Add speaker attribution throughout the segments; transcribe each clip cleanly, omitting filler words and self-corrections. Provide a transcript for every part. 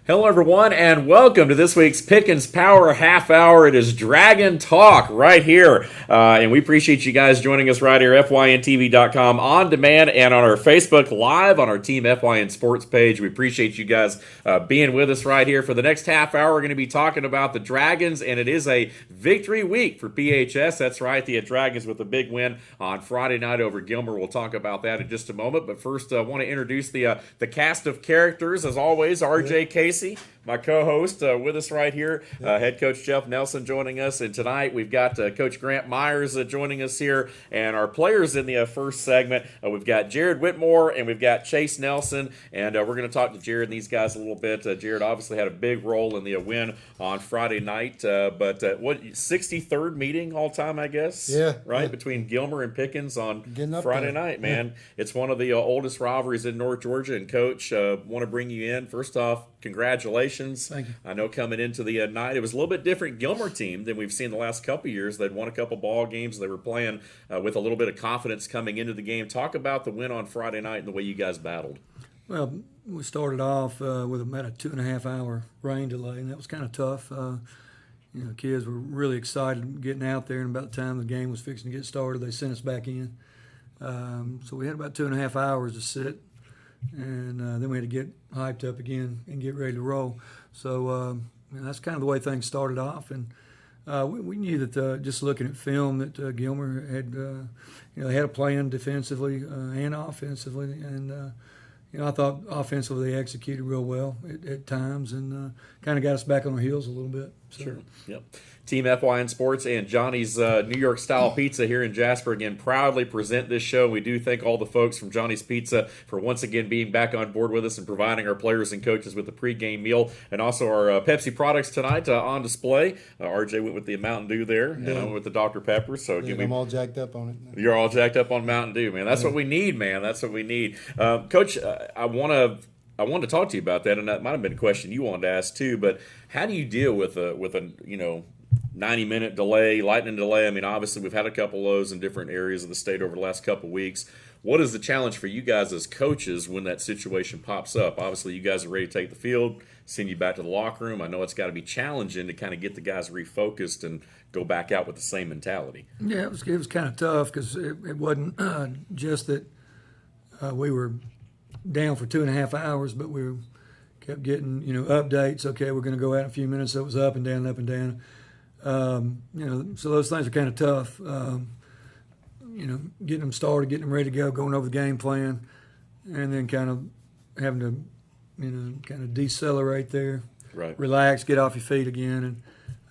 Speaker 1: Hello, everyone, and welcome to this week's Pickens Power Half Hour. It is Dragon Talk right here, and we appreciate you guys joining us right here, FYNTV.com, on demand, and on our Facebook Live on our Team FYN Sports page. We appreciate you guys being with us right here. For the next half hour, we're going to be talking about the Dragons, and it is a victory week for PHS. That's right, the Dragons with a big win on Friday night over Gilmer. We'll talk about that in just a moment, but first, I want to introduce the cast of characters. As always, RJ Casey, my co-host, with us right here. Head coach Jeff Nelson joining us. And tonight we've got Coach Grant Myers joining us here. And our players in the first segment, we've got Jared Whitmore and we've got Chase Nelson. And we're going to talk to Jared and these guys a little bit. Jared obviously had a big role in the win on Friday night. But 63rd meeting all time, I guess?
Speaker 2: Yeah.
Speaker 1: Right? Between Gilmer and Pickens on Friday night, man. Yeah. It's one of the oldest rivalries in North Georgia. And Coach, want to bring you in. First off, congratulations.
Speaker 2: Thank you.
Speaker 1: I know coming into the night, it was a little bit different Gilmer team than we've seen the last couple of years. They'd won a couple ball games. They were playing with a little bit of confidence coming into the game. Talk about the win on Friday night and the way you guys battled.
Speaker 2: Well, we started off with about a 2.5 hour rain delay, and that was kind of tough. Kids were really excited getting out there, and about the time the game was fixing to get started, they sent us back in. So we had about 2.5 hours to sit. And then we had to get hyped up again and get ready to roll. So that's kind of the way things started off. And we knew that just looking at film that Gilmer had, they had a plan defensively and offensively. And I thought offensively they executed real well at times and kind of got us back on our heels a little bit. So.
Speaker 1: Sure. Yep. Team FYN Sports and Johnny's New York Style Pizza here in Jasper again proudly present this show. We do thank all the folks from Johnny's Pizza for once again being back on board with us and providing our players and coaches with a pregame meal, and also our Pepsi products tonight on display. RJ went with the Mountain Dew there, and I went with the Dr. Pepper. So again,
Speaker 3: I'm all jacked up on it.
Speaker 1: You're all jacked up on Mountain Dew, man. That's what we need, man. That's what we need. Coach, I wanted to talk to you about that, and that might have been a question you wanted to ask too. But how do you deal with a 90-minute delay, lightning delay? I mean, obviously we've had a couple of those in different areas of the state over the last couple of weeks. What is the challenge for you guys as coaches when that situation pops up? Obviously, you guys are ready to take the field, send you back to the locker room. I know it's got to be challenging to kind of get the guys refocused and go back out with the same mentality.
Speaker 2: Yeah, it was kind of tough because it wasn't just that we were down for 2.5 hours, but we kept getting updates. Okay, we're going to go out in a few minutes. So it was up and down, up and down. So those things are kind of tough. Getting them started, getting them ready to go, going over the game plan, and then kind of having to, kind of decelerate there,
Speaker 1: right?
Speaker 2: Relax, get off your feet again,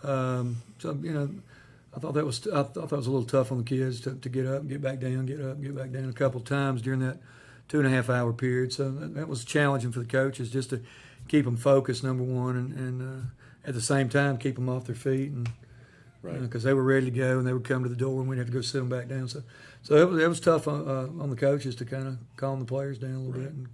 Speaker 2: and I thought that was a little tough on the kids to get up, get back down, get up, get back down a couple of times during that 2.5 hour period. So that was challenging for the coaches just to keep them focused, number one, and at the same time keep them off their feet and.
Speaker 1: Right.
Speaker 2: Because they were ready to go and they would come to the door and we'd have to go sit them back down. So it was tough on the coaches to kind of calm the players down a little bit. And,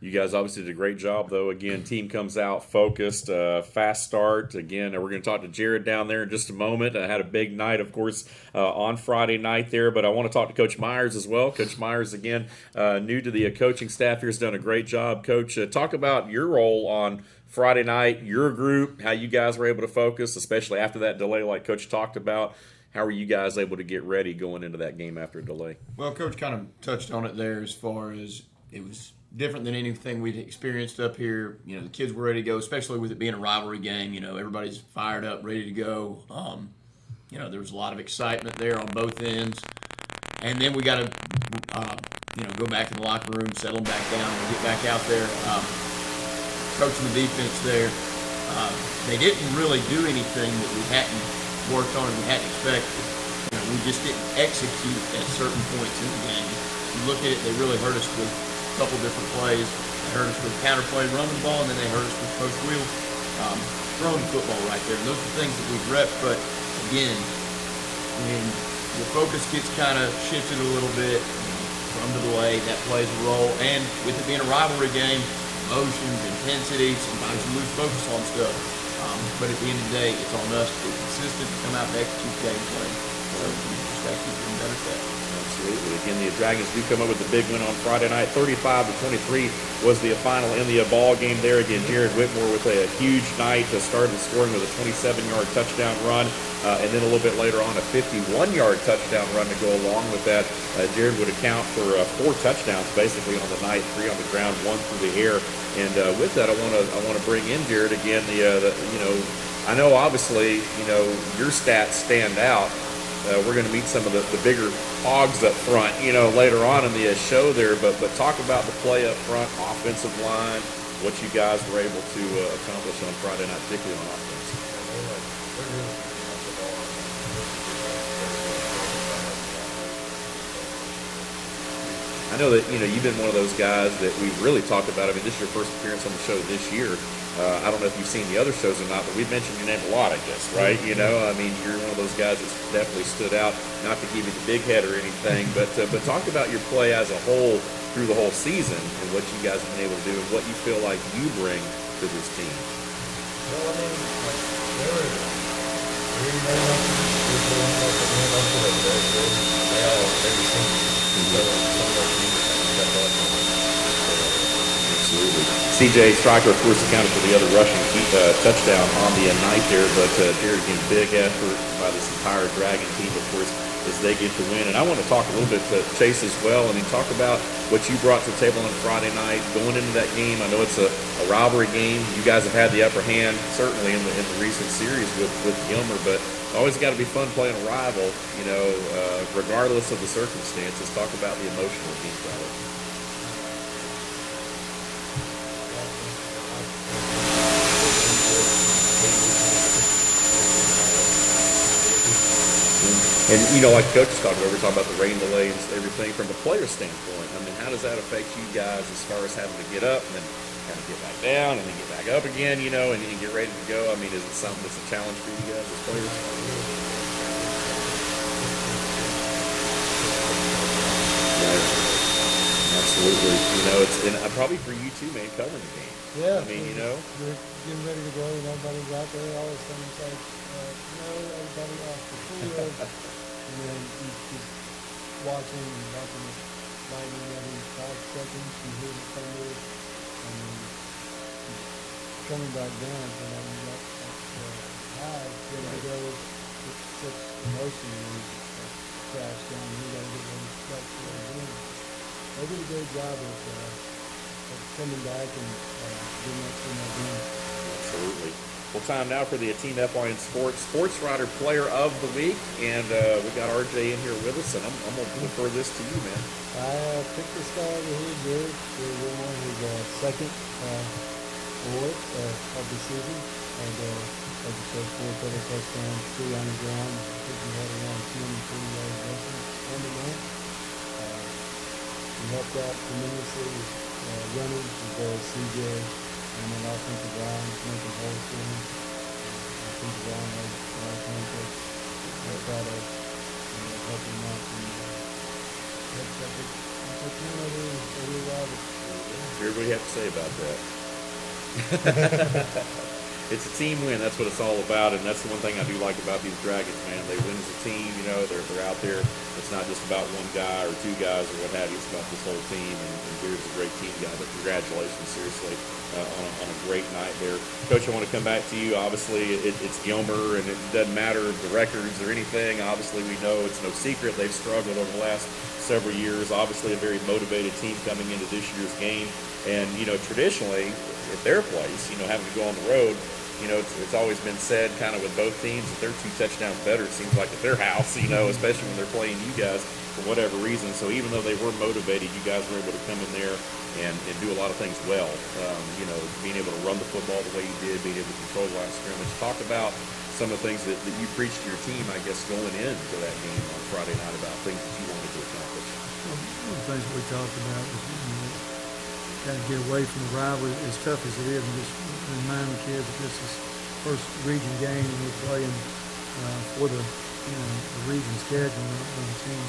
Speaker 1: you guys obviously did a great job, though. Again, team comes out focused, fast start. Again, we're going to talk to Jared down there in just a moment. I had a big night, of course, on Friday night there, but I want to talk to Coach Myers as well. Coach Myers, again, new to the coaching staff here, has done a great job. Coach, talk about your role on Friday night, your group, how you guys were able to focus, especially after that delay like Coach talked about. How were you guys able to get ready going into that game after a delay?
Speaker 3: Well, Coach kind of touched on it there as far as it was different than anything we'd experienced up here. The kids were ready to go, especially with it being a rivalry game. Everybody's fired up, ready to go. There was a lot of excitement there on both ends. And then we got to, go back in the locker room, settle them back down, and get back out there. Coaching the defense there, they didn't really do anything that we hadn't worked on and we hadn't expected. We just didn't execute at certain points in the game. You look at it, they really hurt us with a couple different plays. They hurt us with counterplay, running the ball, and then they hurt us with post wheel throwing the football right there. And those are things that we've repped. But again, when your focus gets kind of shifted a little bit from the delay, that plays a role. And with it being a rivalry game, emotions, intensity, sometimes you lose focus on stuff. But at the end of the day, it's on us to be consistent, to come out and execute the game plan. So we just got to keep getting better at that.
Speaker 1: Absolutely. Again, the Dragons do come up with the big win on Friday night. 35-23 was the final in the ball game there. Again, Jared Whitmore with a huge night, started scoring with a 27-yard touchdown run, and then a little bit later on a 51-yard touchdown run to go along with that. Jared would account for 4 touchdowns basically on the night, 3 on the ground, 1 through the air. And with that, I want to bring in Jared again. I know obviously your stats stand out. We're going to meet some of the bigger hogs up front, later on in the show there. But talk about the play up front, offensive line, what you guys were able to accomplish on Friday night, particularly on offense. I know that you've been one of those guys that we've really talked about. I mean, this is your first appearance on the show this year. I don't know if you've seen the other shows or not, but we've mentioned your name a lot, I guess, right? I mean, you're one of those guys that's definitely stood out. Not to give you the big head or anything, but talk about your play as a whole through the whole season and what you guys have been able to do and what you feel like you bring to this team.
Speaker 4: Well, I mean, they were really
Speaker 1: Absolutely. CJ Stryker, of course, accounted for the other rushing touchdown on the night there, but Jared, again, big effort by this entire Dragon team, of course, as they get to win. And I want to talk a little bit to Chase as well. I mean, talk about what you brought to the table on Friday night, going into that game. I know it's a rivalry game. You guys have had the upper hand, certainly in the recent series with Gilmer, but always got to be fun playing a rival, regardless of the circumstances. Talk about the emotional game battle. And, like Coach was talking about, we're talking about the rain delays, everything from a player standpoint. I mean, how does that affect you guys as far as having to get up and then kind of get back down and then get back up again, and get ready to go? I mean, is it something that's a challenge for you guys as players? Right. Absolutely. It's probably for you too, man, covering the game.
Speaker 4: Yeah.
Speaker 1: I mean,
Speaker 4: we're getting ready to go, and everybody's out there. All of a sudden, it's like, everybody off the field. And then you just watching the lightning every 5 seconds. You hear the thunder, and then coming back down. So now you got high, ready to go. It's such emotion when you crash down. You got to get ready to start to again. They did a great job of coming back and doing that for my game.
Speaker 1: Absolutely. Well, time now for the Team FYN Sports Writer Player of the Week, and we got RJ in here with us, and I'm going to defer this to you, man.
Speaker 4: I picked this guy over here, Jared. Jared Whitmore, his second award of the season, and as you said, 4 total touchdowns, 3 on the ground. I think he had around 240 yards rushing on the ground. He helped out tremendously with running as well as CJ. And then offensive line, making holes for him. Offensive line had a lot of context. Worked out of helping him out. And that's one of the rivals.
Speaker 1: Here's what you have to say about that. It's a team win. That's what it's all about, and that's the one thing I do like about these Dragons, man. They win as a team. They're out there. It's not just about one guy or 2 guys or what have you. It's about this whole team, and Beard's a great team guy. But congratulations, seriously, on a great night there. Coach, I want to come back to you. Obviously, it's Gilmer, and it doesn't matter the records or anything. Obviously, we know it's no secret they've struggled over the last several years. Obviously, a very motivated team coming into this year's game, and traditionally at their place, having to go on the road. It's always been said kind of with both teams that they're 2 touchdowns better, it seems like, at their house, especially when they're playing you guys for whatever reason. So even though they were motivated, you guys were able to come in there and do a lot of things well. Being able to run the football the way you did, being able to control the line of scrimmage. Talk about some of the things that you preached to your team, I guess, going into that game on Friday night about things that you wanted to accomplish.
Speaker 2: One of the things we talked about was got to get away from the rivalry, as tough as it is, and just remind the kids that this is first region game and we're playing for the region schedule of the team,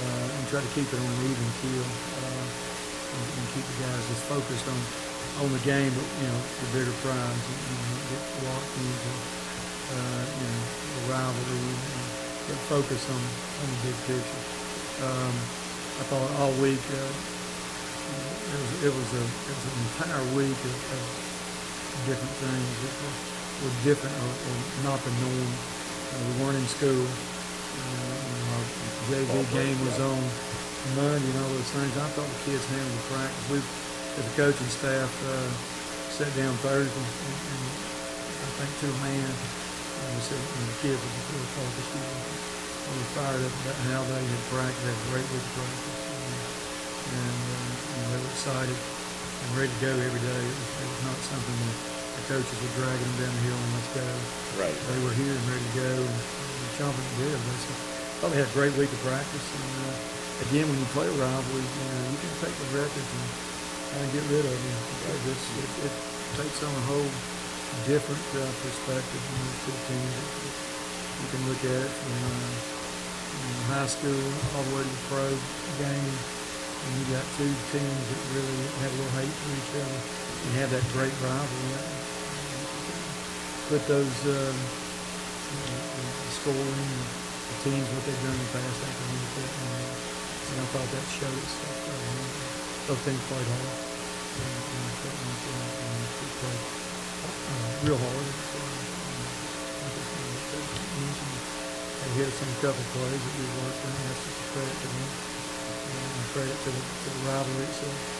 Speaker 2: and try to keep it on an even keel, and keep the guys just focused on the game, but the bigger prize, get locked into the rivalry and get focused on the big picture. I thought all week it was an entire week of different things that were different or not the norm. We weren't in school. Our JV game was on Monday and all those things. I thought the kids handled the practice. We, as a coaching staff, sat down Thursday and I think to a man, we said the kids were really focused. We were fired up about how they had practiced. They had a great week of practice. And they were excited and ready to go every day. It was not something that the coaches were dragging them down the hill and let's go.
Speaker 1: Right.
Speaker 2: They were here and ready to go and chomping at the bit. So I thought they had a great week of practice. And again, when you play a rivalry, you can take the records and get rid of them because it takes on a whole different perspective from those two teams. You can look at it from high school all the way to the pro game. And you got two teams that really have a little hate for each other and have that great rivalry. Put those scoring, the teams, what they've done in the past, I can look at and I thought that showed itself. Those teams played hard. And played real hard. They hit us in a couple plays that we worked on. That's just a credit to them. Credit to the rivalry itself.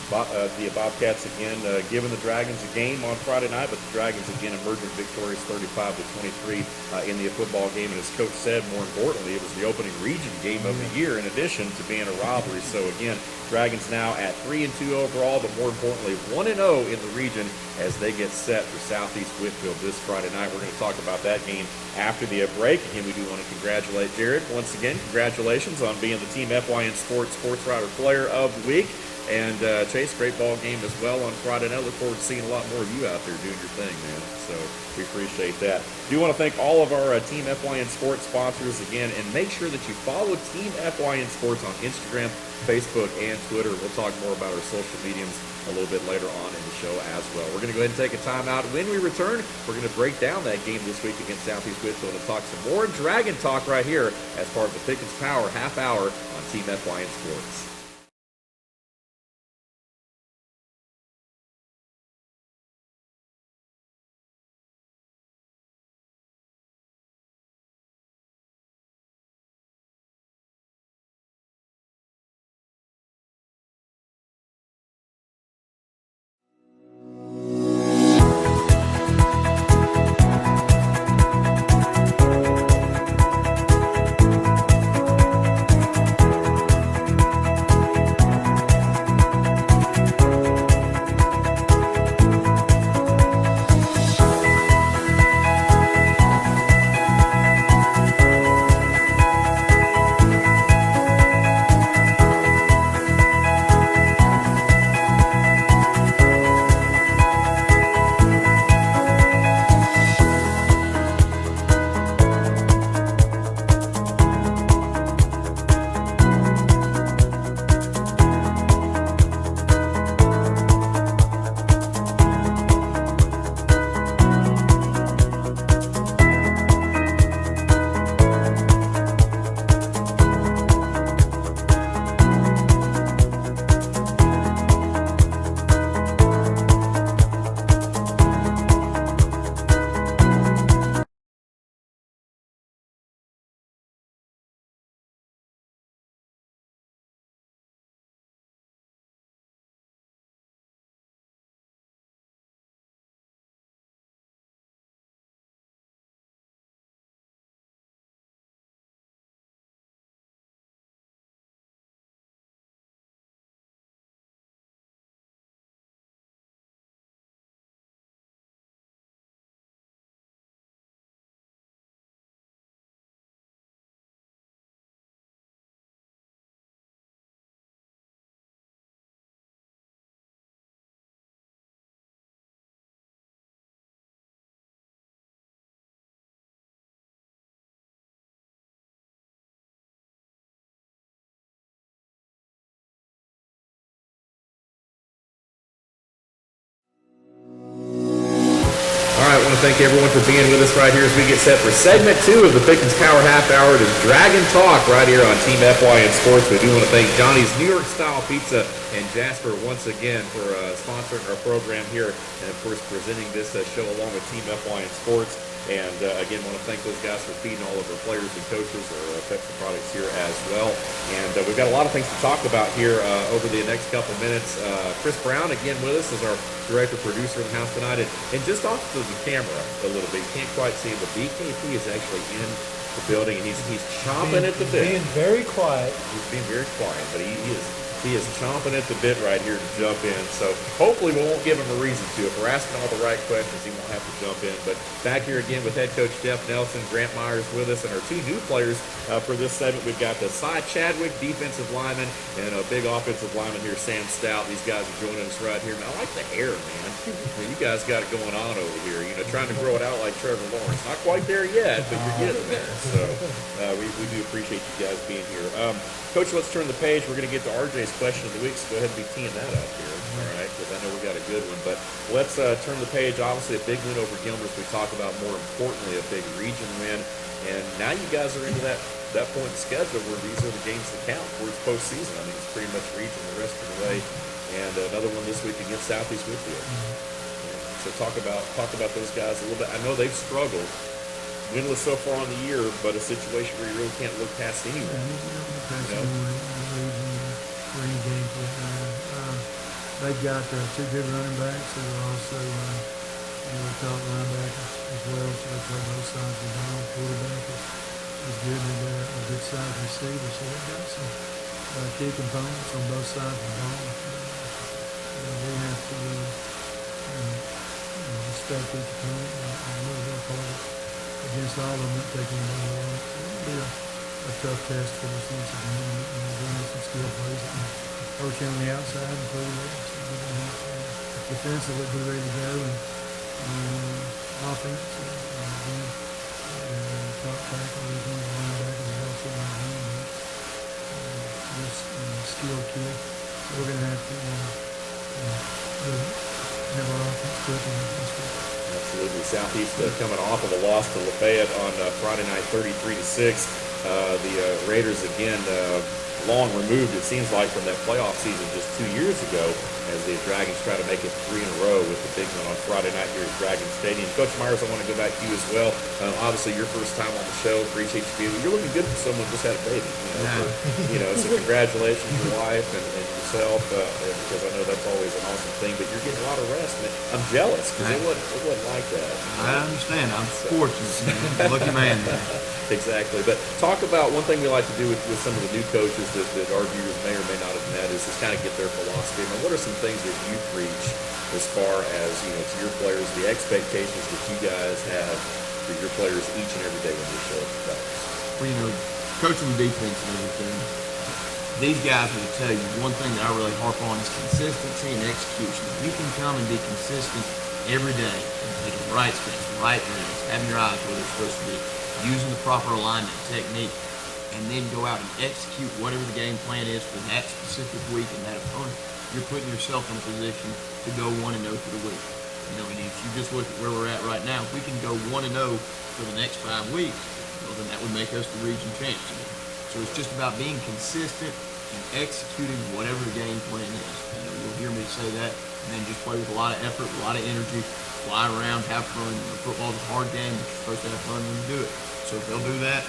Speaker 1: The Bobcats again giving the Dragons a game on Friday night, but the Dragons again emerging victorious 35-23 in the football game. And as Coach said, more importantly, it was the opening region game of the year in addition to being a rivalry. So again, Dragons now at 3-2 overall, but more importantly, 1-0 in the region as they get set for Southeast Whitfield this Friday night. We're going to talk about that game after the break. Again, we do want to congratulate Jared once again. Congratulations on being the Team FYN Sports Writer Player of the Week. And Chase, great ball game as well on Friday night. Look forward to seeing a lot more of you out there doing your thing, man. So we appreciate that. Do want to thank all of our Team FYN Sports sponsors again, and make sure that you follow Team FYN Sports on Instagram, Facebook, and Twitter. We'll talk more about our social mediums a little bit later on in the show as well. We're going to go ahead and take a timeout. When we return, we're going to break down that game this week against Southeast Whitfield and talk some more Dragon talk right here as part of the Pickens Power half hour on Team FYN Sports. All right, I want to thank everyone for being with us right here as we get set for segment 2 of the Pickens Power Half Hour. It is Dragon Talk right here on Team FYN Sports. We do want to thank Johnny's New York Style Pizza and Jasper once again for sponsoring our program here and, of course, presenting this show along with Team FYN Sports. And, again, want to thank those guys for feeding all of our players and coaches our Pepsi products here as well. And we've got a lot of things to talk about here over the next couple minutes. Chris Brown, again, with us as our director, producer in the house tonight. And just off to the camera a little bit, you can't quite see him, but BKP is actually in the building, and he's chomping at the bit.
Speaker 4: Being very quiet.
Speaker 1: He's being very quiet, but he is chomping at the bit right here to jump in. So hopefully we won't give him a reason to. If we're asking all the right questions, he won't have to jump in. But back here again with head coach Jeff Nelson, Grant Myers with us, and our 2 new players for this segment. We've got the Cy Chadwick, defensive lineman, and a big offensive lineman here, Sam Stout. These guys are joining us right here. Man, I like the hair, man. You guys got it going on over here. You know, trying to grow it out like Trevor Lawrence. Not quite there yet, but you're getting there. So we do appreciate you guys being here. Coach, let's turn the page. We're going to get to RJ's question of the week, so go ahead and be teeing that up here, all right, because I know we got a good one. But let's turn the page. Obviously, a big win over Gilmer, as we talk about, more importantly, a big region win. And now you guys are into that point in the schedule where these are the games that count for its postseason. I mean, it's pretty much region the rest of the way. And another one this week against Southeast Whitfield. Yeah. So talk about those guys a little bit. I know they've struggled. Winless so far in the year, but a situation where you really can't look past anyone.
Speaker 2: They've got 2 good running backs who are also top linebackers as well, so they play both sides of the ball. Quarterback is good. They've got a good size receiver, so they've got some key components on both sides of the ball. We have to respect each opponent and really work hard against all of them, not taking them all out. It'll be a tough test for us once again. We have some skill plays that can coach on the outside and play there. So we're going to have to defensively be ready to go, and offense, top tackle, we're going to run back and also run home. This skill kid. So we're going to have to have our offense clicking this week.
Speaker 1: Absolutely. Southeast coming off of a loss to Lafayette on Friday night, 33-6. The Raiders, again, long removed, it seems like, from that playoff season just 2 years ago, as the Dragons try to make it 3 in a row with the big one on Friday night here at Dragon Stadium. Coach Myers, I want to go back to you as well. Obviously, your first time on the show. Appreciate you being here. You're looking good for someone who just had a baby. So congratulations to your wife and yourself, because I know that's always an awesome thing. But you're getting a lot of rest, man. I'm jealous because it wasn't like that.
Speaker 3: I understand. I'm fortunate, man. Lucky man.
Speaker 1: Exactly. But talk about one thing we like to do with some of the new coaches that our viewers may or may not have met is kind of get their philosophy. I mean, what are some things that you preach as far as, to your players, the expectations that you guys have for your players each and every day when they show up to practice?
Speaker 3: Well, coaching defense and everything, these guys will tell you one thing that I really harp on is consistency and execution. If you can come and be consistent every day and taking the right steps, the right moves, having your eyes where they're supposed to be, using the proper alignment technique, and then go out and execute whatever the game plan is for that specific week and that opponent, you're putting yourself in a position to go 1-0 for the week. And if you just look at where we're at right now, if we can go 1-0 for the next 5 weeks, then that would make us the region champs. So it's just about being consistent and executing whatever the game plan is. You'll hear me say that, and then just play with a lot of effort, a lot of energy, fly around, have fun. Football's a hard game, but you're supposed to have fun when you do it. So if they'll do that,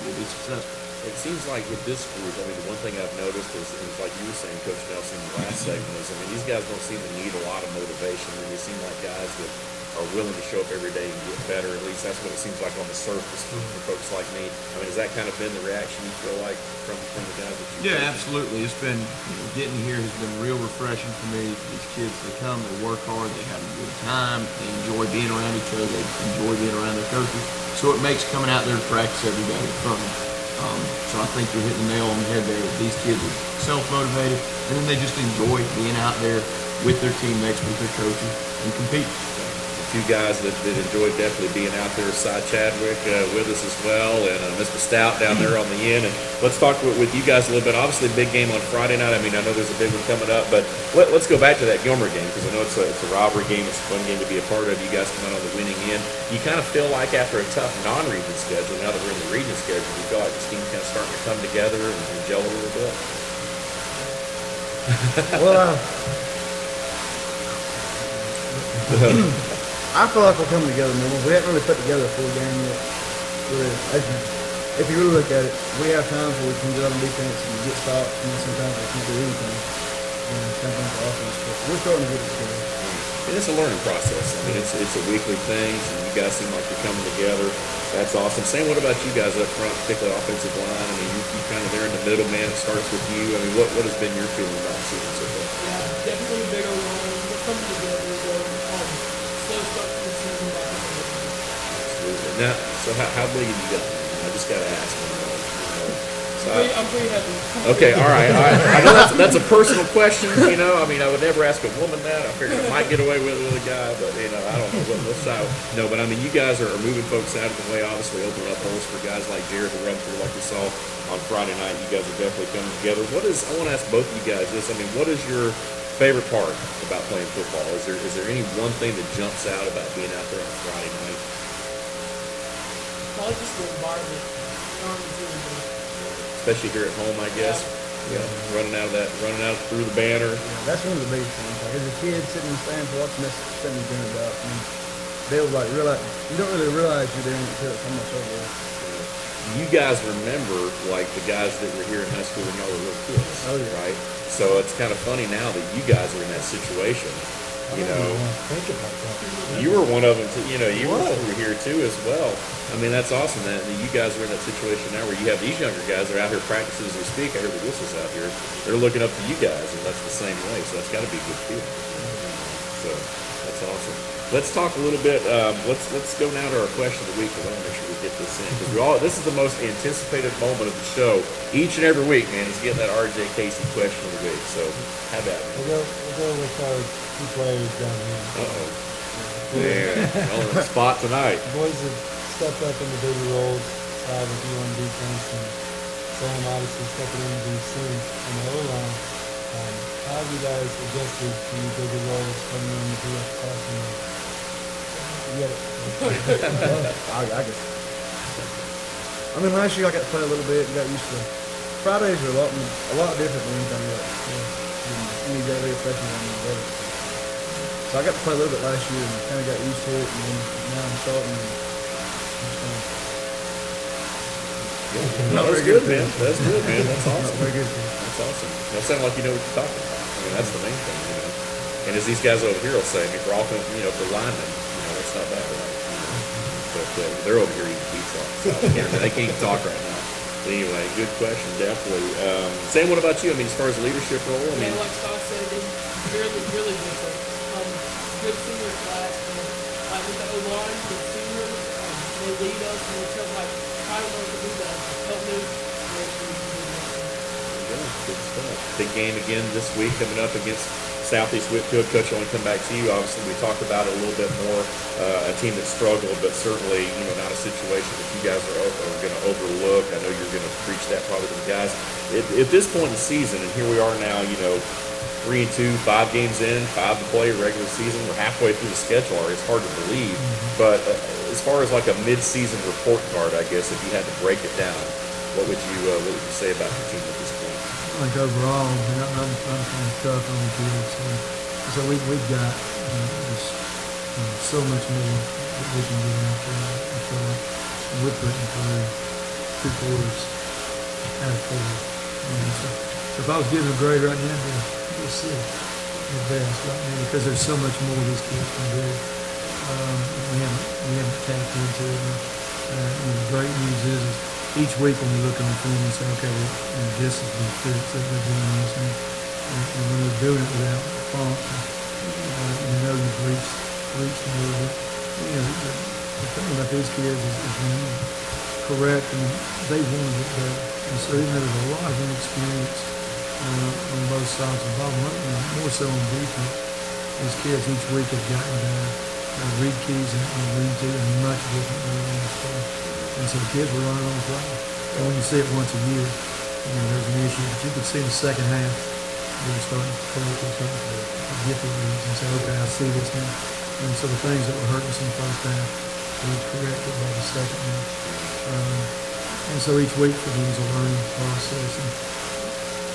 Speaker 3: we'll be successful.
Speaker 1: It seems like with this group, the one thing I've noticed is like you were saying, Coach Nelson, in the last segment is, these guys don't seem to need a lot of motivation. They seem like guys that are willing to show up every day and get better. At least that's what it seems like on the surface for folks like me. Has that kind of been the reaction you feel like from the guys that you
Speaker 3: Yeah, absolutely. It's been, getting here has been real refreshing for me. These kids, they come, they work hard, they have a good time, they enjoy being around each other, they enjoy being around their coaches. So it makes coming out there to practice every day fun. So I think you're hitting the nail on the head there. These kids are self-motivated, and then they just enjoy being out there with their teammates, with their coaches, and compete.
Speaker 1: two guys that enjoyed definitely being out there. Cy Chadwick with us as well, and Mr. Stout down there on the end. And let's talk with you guys a little bit. Obviously, big game on Friday night. I mean, I know there's a big one coming up, but let's go back to that Gilmer game, because I know it's a rivalry game. It's a fun game to be a part of. You guys come out on the winning end. You kind of feel like after a tough non-region schedule, now that we're in the region schedule, you feel like this team's kind of starting to come together and gel a little bit.
Speaker 5: Well, I feel like we're coming together more. We haven't really put together a full game yet. If you really look at it, we have times where we can get on defense and get stopped, and then sometimes we can't do anything. Same thing for offense, but we're starting to get it together.
Speaker 1: And it's a learning process. I mean, it's a weekly thing, and you guys seem like you're coming together. That's awesome. Sam, what about you guys up front, particularly offensive line? I mean, you're kind of there in the middle, man. It starts with you. I mean, what has been your feeling about the season so far?
Speaker 6: Yeah, definitely a bigger line. We're coming together. Slow start to the season.
Speaker 1: Absolutely. Now, so how big have you got? I just got to ask.
Speaker 6: I'm pretty happy.
Speaker 1: Okay, all right. I know that's a personal question, you know. I mean, I would never ask a woman that. I figured I might get away with it with a guy, but, you know, I don't know what side. No, but I mean, you guys are moving folks out of the way, obviously opening up holes for guys like Jared to run through, like we saw on Friday night. You guys are definitely coming together. I want to ask both of you guys this. I mean, what is your favorite part about playing football? Is there any one thing that jumps out about being out there on Friday night?
Speaker 6: Probably just the environment.
Speaker 1: Especially here at home, I guess. Yeah, running out through the banner.
Speaker 5: Yeah, that's one of the biggest things. Like, as a kid sitting in the stands watching this thing going about, I mean, they'll like realize you don't really realize you're there until it's almost over.
Speaker 1: You guys remember like the guys that were here in high school when y'all were little kids, right? So it's kind of funny now that you guys are in that situation. You know,
Speaker 4: think about that.
Speaker 1: you were one of them. You know, you were here too as well. I mean, that's awesome that you guys are in that situation now where you have these younger guys that are out here practicing as we speak. I hear the whistles out here. They're looking up to you guys, and that's the same way. So that's got to be a good feeling. So that's awesome. Let's talk a little bit. Let's go now to our question of the week. I want to make sure we get this in because this is the most anticipated moment of the show each and every week. Man, is getting that RJ Casey question of the week. So how about it?
Speaker 4: We'll go with our two players down here.
Speaker 1: Man, on the spot tonight.
Speaker 4: Boys have stepped up into bigger roles. With you on defense, and Sam obviously stepping into the center on the O-line. How have you guys adjusted to bigger roles coming in the classroom?
Speaker 5: I guess. I mean, last year I got to play a little bit. Got used to. Fridays are a lot different than anything else. Any daily freshman on the better. So I got to play a little bit last year and kind of got used to it. And then now I'm starting.
Speaker 1: No, that's good, man. That's good, man. That's awesome.
Speaker 5: Not very good.
Speaker 1: That's awesome. That sounds like you know what you're talking about. I mean, that's the main thing, you know. And as these guys over here will say, I mean, for offense, for linemen, that's not bad, right? But they're over here eating pizza. So they can't talk right now. But anyway, good question, definitely. Sam, what about you? I mean, as far as leadership role, I mean,
Speaker 6: like Scott said, they really different. Good senior class, with the O-line, the seniors, they lead us and they tell I don't know what to do that. Help me.
Speaker 1: Good stuff. Big game again this week coming up against Southeast Whitfield. Coach, I want to come back to you. Obviously, we talked about it a little bit more. A team that struggled, but certainly, not a situation that you guys are going to overlook. I know you're going to preach that probably to the guys. At this point in the season, and here we are now, 3-2, 5 games in, 5 to play regular season. We're halfway through the schedule already. It's hard to believe. But as far as like a mid-season report card, I guess, if you had to break it down, what would you say about your team at this point?
Speaker 2: I think overall, I'm kind of tough on the kids. So we've got just so much more that we can get out there. I feel like we're putting through 2 quarters out of 4. So if I was giving a grade right now, it'd be a 6 at best right now because there's so much more these kids can do. We haven't tapped into it. The great news is each week when we look on the film and say, okay, this is the fix that we're doing this, and when we're doing it without funk, you've reached a little bit. The thing about these kids is when you correct them, they want to get better. And so even though there's a lot of inexperience on both sides of the ball, more so on defense, these kids each week have gotten better. read keys and read to in much different way in the school. And so the kids were learning on the fly. And when you see it once a year, there's an issue. But you could see in the second half, they're starting to click and starting to get the reads and say, okay, I see this now. And so the things that were hurting us in the first half were corrected by the second half. And so each week for them is a learning process. And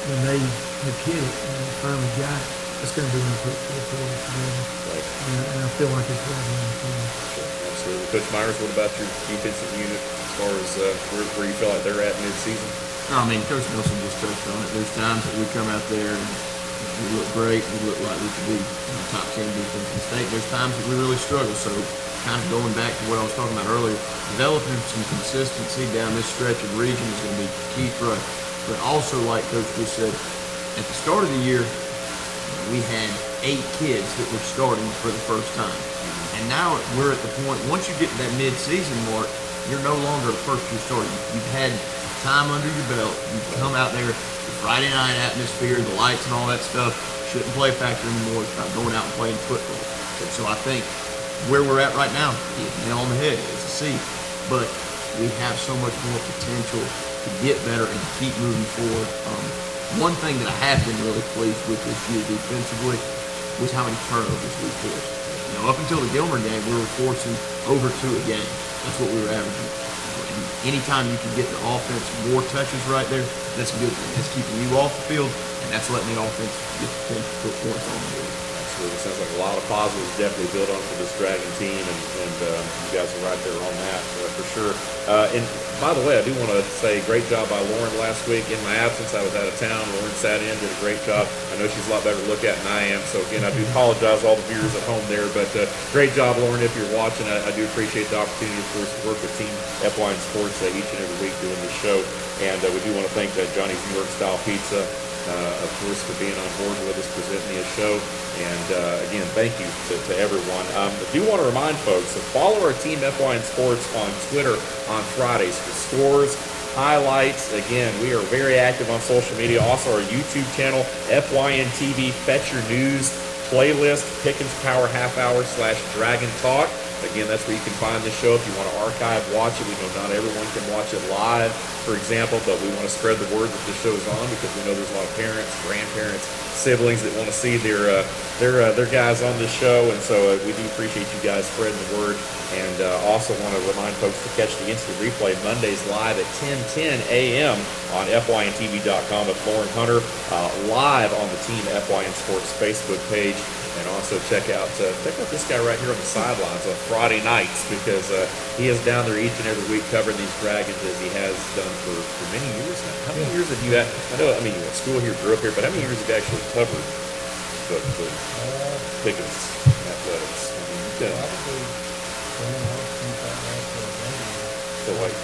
Speaker 2: when they have hit it and they finally got it, it's going to be when we put four quarters together.
Speaker 1: Right.
Speaker 2: And I feel like it's right around the corner.
Speaker 1: Absolutely. Coach Myers, what about your defensive unit as far as where you feel like they're at mid-season?
Speaker 3: No, I mean, Coach Nelson just touched on it. There's times that we come out there and we look great. We look like we could be top 10 defense in the state. There's times that we really struggle. So kind of going back to what I was talking about earlier, developing some consistency down this stretch of region is going to be key for us. But also, like Coach just said, at the start of the year, we had 8 kids that were starting for the first time. And now we're at the point, once you get to that mid-season mark, you're no longer the first year starter. You've had time under your belt. You've come out there, the Friday night atmosphere, the lights and all that stuff shouldn't play a factor anymore. It's about going out and playing football. And so I think where we're at right now, nail on the head, it's a C. But we have so much more potential to get better and to keep moving forward. One thing that I have been really pleased with this year defensively was how many turnovers we forced. Up until the Gilmer game, we were forcing over 2 a game. That's what we were averaging. And anytime you can get the offense more touches right there, that's a good thing. That's keeping you off the field, and that's letting the offense get the 10 to put points on the board.
Speaker 1: Absolutely. Sounds like a lot of positives definitely built on for this Dragon team, and you guys are right there on that for sure. And by the way, I do want to say great job by Lauren last week. In my absence, I was out of town. Lauren sat in, did a great job. I know she's a lot better to look at than I am, so again, I do apologize to all the viewers at home there, but great job, Lauren, if you're watching. I do appreciate the opportunity, of course, to work with Team FY Sports each and every week doing this show, and we do want to thank Johnny's New York Style Pizza, of course, for being on board with us, presenting this show. And again, thank you to everyone. I do want to remind folks to follow our Team FYN Sports on Twitter on Fridays for scores, highlights. Again, we are very active on social media. Also, our YouTube channel, FYN TV, Fetch Your News playlist, Pickens Power Half Hour / Dragon Talk. Again, that's where you can find this show if you want to archive, watch it. We know not everyone can watch it live, for example, but we want to spread the word that this show is on because we know there's a lot of parents, grandparents, siblings that want to see their guys on this show, and so we do appreciate you guys spreading the word. And also want to remind folks to catch the instant replay Mondays live at 10:10 a.m. on FYNTV.com with Lauren Hunter live on the Team FYN Sports Facebook page. And also check out this guy right here on the sidelines on Friday nights because he is down there each and every week covering these Dragons as he has done for many years now. How many years have you had? You went to school here, grew up here, but how many years have you actually covered the Pickens athletics?
Speaker 4: Probably 10
Speaker 1: So like,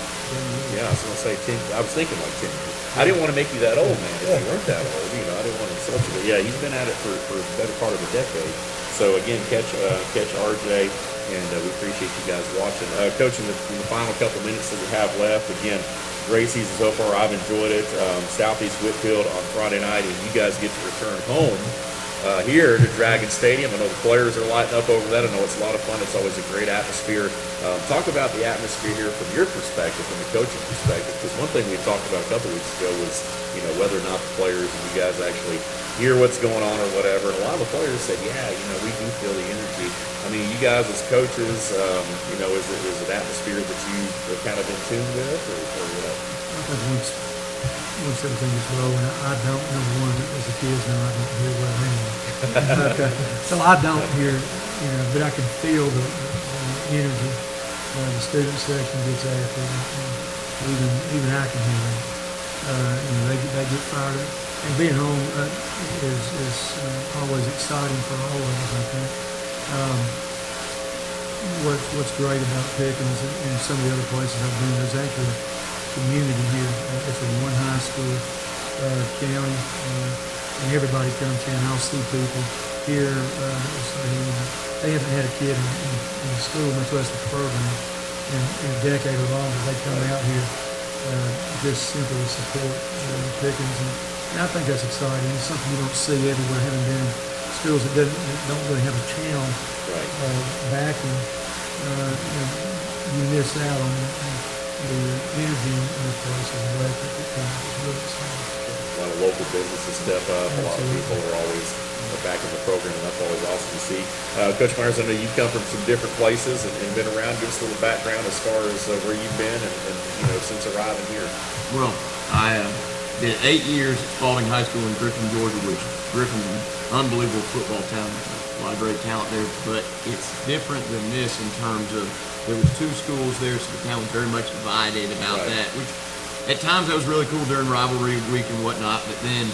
Speaker 1: yeah, I was going to say 10. I was thinking like 10 years. I didn't want to make you that old, man. If you weren't that old, I didn't want to insult you. But yeah, he's been at it for the better part of a decade. So again, catch RJ, and we appreciate you guys watching. Coach, in the final couple minutes that we have left, again, great season so far. I've enjoyed it. Southeast Whitfield on Friday night, and you guys get to return home here to Dragon Stadium. I know the players are lighting up over that. I know it's a lot of fun. It's always a great atmosphere. Talk about the atmosphere here from your perspective, from the coaching perspective, because one thing we talked about a couple weeks ago was, whether or not the players and you guys actually hear what's going on or whatever. And a lot of the players said, yeah, we do feel the energy. I mean, you guys as coaches, is it atmosphere that you are kind of in tune with, or what?
Speaker 2: I think once everything is rolling, I don't, number one, as a kid now, I don't hear well anyway. So I don't hear, but I can feel the energy. The student section gets after it, and even I can hear it. They get fired up. And being home is always exciting for all of us, I think. What's great about Pickens and some of the other places I've been, there's actually a community here. It's a one high school county, and everybody comes here, and I'll see people here. They haven't had a kid in school, much less the program, in a decade or longer. They come out here just simply to support Pickens, and I think that's exciting. It's something you don't see everywhere. Having been in schools that don't really have a channel
Speaker 1: Right.
Speaker 2: backing, you miss out on the energy in the places of electric. It's really exciting.
Speaker 1: A lot of local businesses step up. A lot of people are always back in the program, and that's always awesome to see. Coach Myers, I know you've come from some different places and been around. Give us a little background as far as where you've been and since arriving here.
Speaker 3: Well, I did 8 years at Spalding High School in Griffin, Georgia, which Griffin's an unbelievable football town. A lot of great talent there, but it's different than this in terms of there was 2 schools there, so the town was very much divided about
Speaker 1: Right.
Speaker 3: that, which at times that was really cool during rivalry week and whatnot, but then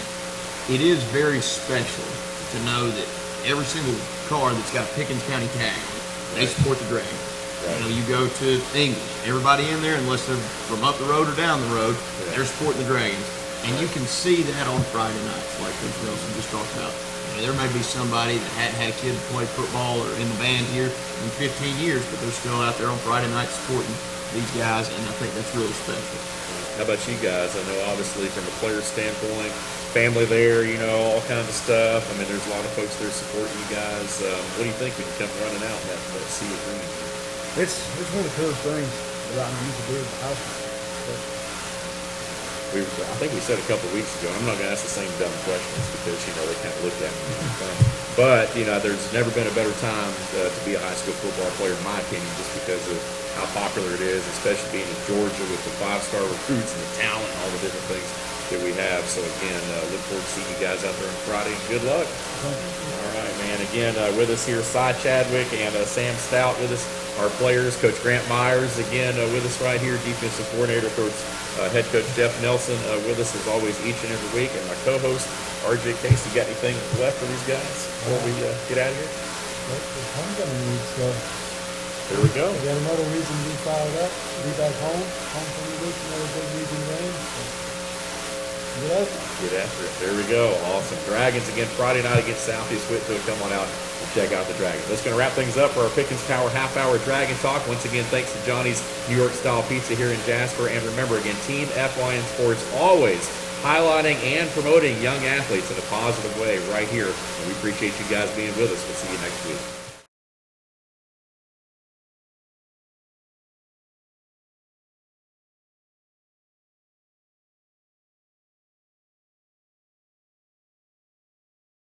Speaker 3: it is very special to know that every single car that's got a Pickens County tag on it, they support the Dragons.
Speaker 1: Right.
Speaker 3: You know, you go to England, everybody in there, unless they're from up the road or down the road, they're supporting the Dragons. And you can see that on Friday nights, like Coach Nelson just talked about. You know, there may be somebody that hadn't had a kid play football or in the band here in 15 years, but they're still out there on Friday night supporting these guys, and I think that's really special.
Speaker 1: How about you guys? I know obviously from a player standpoint, family there, all kinds of stuff. I mean, there's a lot of folks there supporting you guys. What do you think when you come running out in that sea of green?
Speaker 5: It's one of the coolest things that I'm used to doing at the house.
Speaker 1: I think we said a couple of weeks ago, and I'm not going to ask the same dumb questions because, they kind of looked at me. But, there's never been a better time to be a high school football player, in my opinion, just because of how popular it is, especially being in Georgia with the 5-star recruits and the talent and all the different things that we have. So, again, look forward to seeing you guys out there on Friday. Good luck. All right, man. Again, with us here, Cy Chadwick and Sam Stout with us. Our players, Coach Grant Myers, again, with us right here, defensive coordinator, Coach Head Coach Jeff Nelson with us as always each and every week, and my co-host RJ Case. You got anything left for these guys before we get out of here?
Speaker 4: It's homecoming week, so
Speaker 1: There we go.
Speaker 4: we got another reason to be fired up. Be back home. Homecoming week, another big week in the rain. Get up.
Speaker 1: Get after it. There we go. Awesome. Dragons again Friday night against Southeast Whitfield. Come on out and check out the Dragons. That's going to wrap things up for our Pickens Power half-hour Dragon Talk. Once again, thanks to Johnny's New York-style pizza here in Jasper. And remember, again, Team FYN Sports always highlighting and promoting young athletes in a positive way right here. And we appreciate you guys being with us. We'll see you next week.